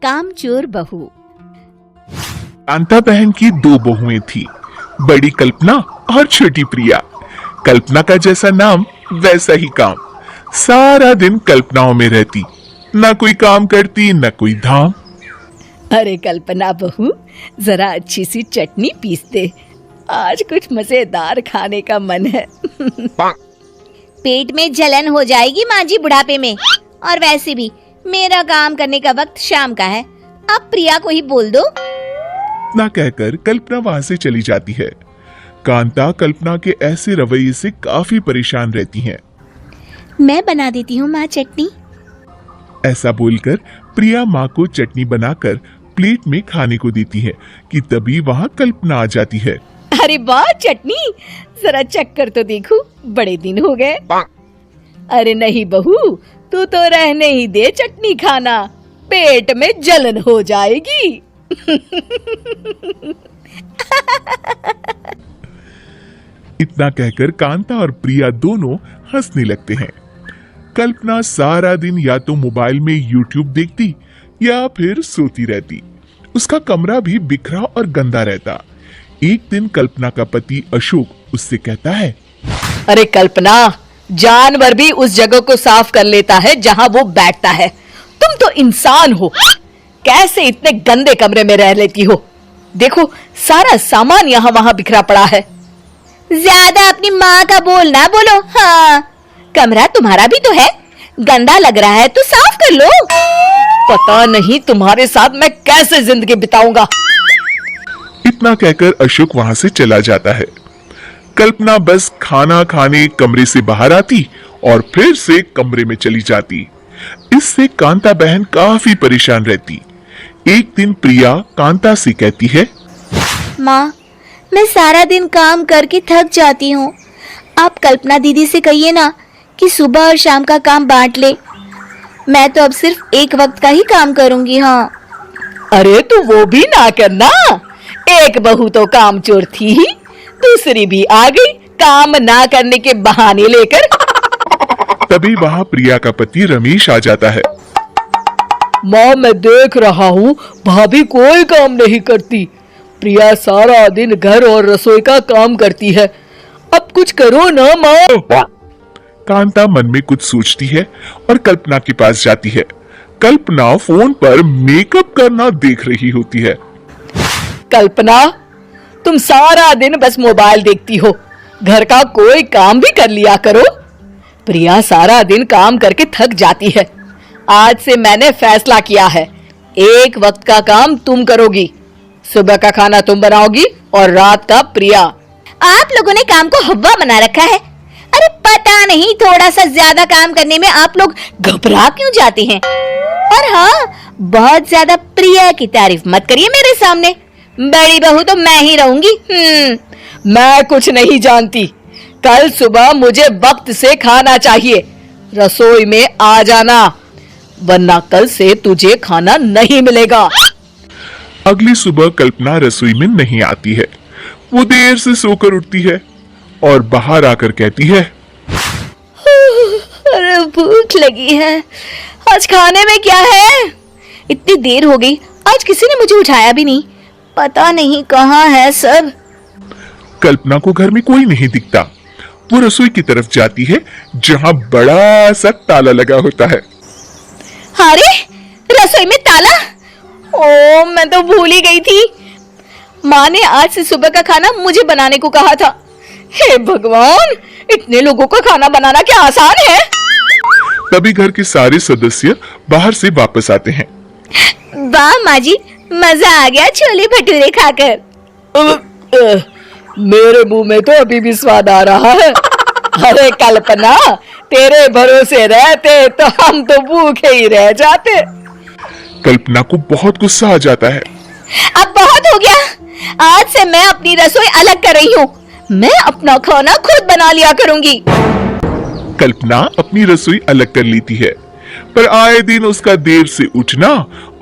कामचोर बहू। कांता बहन की दो बहुएं थी, बड़ी कल्पना और छोटी प्रिया। कल्पना का जैसा नाम वैसा ही काम। सारा दिन कल्पनाओं में रहती, ना कोई काम करती न कोई धाम। अरे कल्पना बहू, जरा अच्छी सी चटनी पीस दे, आज कुछ मजेदार खाने का मन है। पेट में जलन हो जाएगी माँ जी बुढ़ापे में, और वैसे भी मेरा काम करने का वक्त शाम का है, आप प्रिया को ही बोल दो। ना कहकर कल्पना वहां से चली जाती है। कांता कल्पना के ऐसे रवैये से काफी परेशान रहती हैं। मैं बना देती हूँ माँ चटनी। ऐसा बोलकर प्रिया माँ को चटनी बनाकर प्लेट में खाने को देती है कि तभी वहाँ कल्पना आ जाती है। अरे वाह चटनी, जरा चक्कर तो देखूं, बड़े दिन हो गए। अरे नहीं बहू, तू तो रहने ही दे चटनी खाना, पेट में जलन हो जाएगी। इतना कहकर कांता और प्रिया दोनों हंसने लगते हैं। कल्पना सारा दिन या तो मोबाइल में यूट्यूब देखती या फिर सोती रहती। उसका कमरा भी बिखरा और गंदा रहता। एक दिन कल्पना का पति अशोक उससे कहता है, अरे कल्पना, जानवर भी उस जगह को साफ कर लेता है जहां वो बैठता है, तुम तो इंसान हो, कैसे इतने गंदे कमरे में रह लेती हो? देखो सारा सामान यहाँ वहां बिखरा पड़ा है। ज्यादा अपनी माँ का बोल ना बोलो। हाँ, कमरा तुम्हारा भी तो है, गंदा लग रहा है तो साफ कर लो। पता नहीं तुम्हारे साथ मैं कैसे जिंदगी बिताऊंगा। इतना कहकर अशोक वहां से चला जाता है। कल्पना बस खाना खाने कमरे से बाहर आती और फिर से कमरे में चली जाती। इससे कांता बहन काफी परेशान रहती। एक दिन प्रिया कांता से कहती है, माँ, मैं सारा दिन काम करके थक जाती हूँ, आप कल्पना दीदी से कहिए ना कि सुबह और शाम का काम बांट ले। मैं तो अब सिर्फ एक वक्त का ही काम करूंगी। हाँ। अरे तू वो भी ना करना, एक बहू तो कामचोर थी ही, दूसरी भी आ गई काम ना करने के बहाने लेकर। तभी वहाँ प्रिया का पति रमेश आ जाता है। माँ, मैं देख रहा हूँ भाभी कोई काम नहीं करती, प्रिया सारा दिन घर और रसोई का काम करती है, अब कुछ करो ना माँ। कांता मन में कुछ सोचती है और कल्पना के पास जाती है। कल्पना फोन पर मेकअप करना देख रही होती है। कल्पना, तुम सारा दिन बस मोबाइल देखती हो, घर का कोई काम भी कर लिया करो। प्रिया सारा दिन काम करके थक जाती है, आज से मैंने फैसला किया है, एक वक्त का काम तुम करोगी, सुबह का खाना तुम बनाओगी और रात का प्रिया। आप लोगों ने काम को हवा बना रखा है। अरे पता नहीं थोड़ा सा ज्यादा काम करने में आप लोग घबरा क्यों जाते हैं। और हाँ, बहुत ज्यादा प्रिया की तारीफ मत करिए मेरे सामने, बड़ी बहू तो मैं ही रहूंगी। मैं कुछ नहीं जानती, कल सुबह मुझे वक्त से खाना चाहिए, रसोई में आ जाना, वरना कल से तुझे खाना नहीं मिलेगा। अगली सुबह कल्पना रसोई में नहीं आती है। वो देर से सोकर उठती है और बाहर आकर कहती है, अरे भूख लगी है, आज खाने में क्या है? इतनी देर हो गई, आज किसी ने मुझे उठाया भी नहीं, पता नहीं कहाँ है सब। कल्पना को घर में कोई नहीं दिखता। वो रसोई की तरफ जाती है जहाँ बड़ा सा ताला लगा होता है। अरे रसोई में ताला? ओ, मैं तो भूल ही गई थी। माँ ने आज से सुबह का खाना मुझे बनाने को कहा था। हे भगवान, इतने लोगों का खाना बनाना क्या आसान है? तभी घर के सारे सदस्य बाहर से वापस आते हैं। वाह माँ जी, मजा आ गया छोले भटूरे खाकर। मेरे मुंह में तो अभी भी स्वाद आ रहा है। अरे कल्पना, तेरे भरोसे रहते तो हम तो भूखे ही रह जाते। कल्पना को बहुत गुस्सा आ जाता है। अब बहुत हो गया, आज से मैं अपनी रसोई अलग कर रही हूँ, मैं अपना खाना खुद बना लिया करूंगी। कल्पना अपनी रसोई अलग कर लेती है, पर आए दिन उसका देर से उठना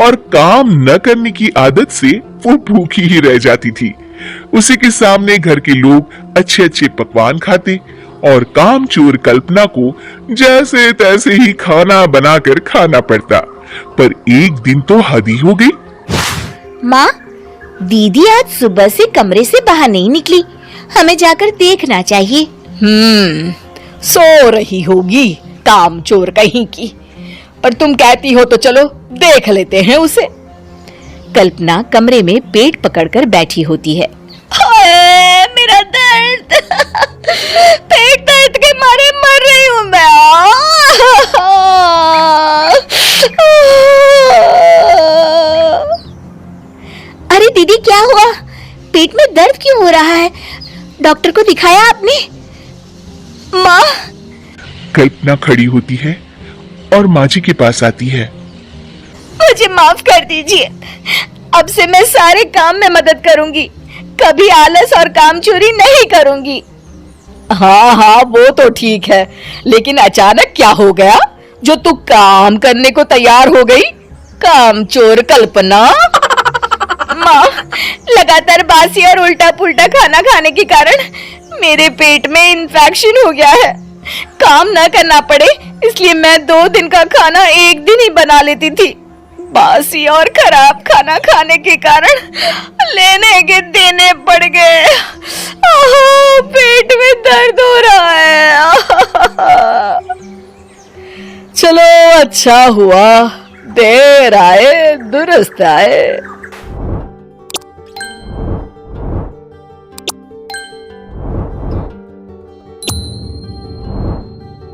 और काम न करने की आदत से वो भूखी ही रह जाती थी। उसी के सामने घर के लोग अच्छे अच्छे पकवान खाते और कामचोर कल्पना को जैसे तैसे ही खाना बनाकर खाना पड़ता। पर एक दिन तो हद ही हो गई। माँ, दीदी आज सुबह से कमरे से बाहर नहीं निकली, हमें जाकर देखना चाहिए। सो रही होगी कामचोर कहीं की, पर तुम कहती हो तो चलो देख लेते हैं उसे। कल्पना कमरे में पेट पकड़कर बैठी होती है। हाय, मेरा दर्द पेट दर्द के मारे मर रही हूँ मैं। अरे दीदी, क्या हुआ? पेट में दर्द क्यों हो रहा है? डॉक्टर को दिखाया आपने? माँ। कल्पना खड़ी होती है और माँ जी के पास आती है। मुझे माफ कर दीजिए, अब से मैं सारे काम में मदद करूंगी, कभी आलस और काम चोरी नहीं करूंगी। हाँ हाँ, वो तो ठीक है, लेकिन अचानक क्या हो गया जो तू काम करने को तैयार हो गई? कामचोर कल्पना। माँ, लगातार बासी और उल्टा पुल्टा खाना खाने के कारण मेरे पेट में इन्फेक्शन हो गया है। काम न करना पड़े इसलिए मैं 2 दिन का खाना एक दिन ही बना लेती थी। बासी और खराब खाना खाने के कारण लेने के देने पड़ गए। पेट में दर्द हो रहा है। चलो अच्छा हुआ, देर आए दुरुस्त आए।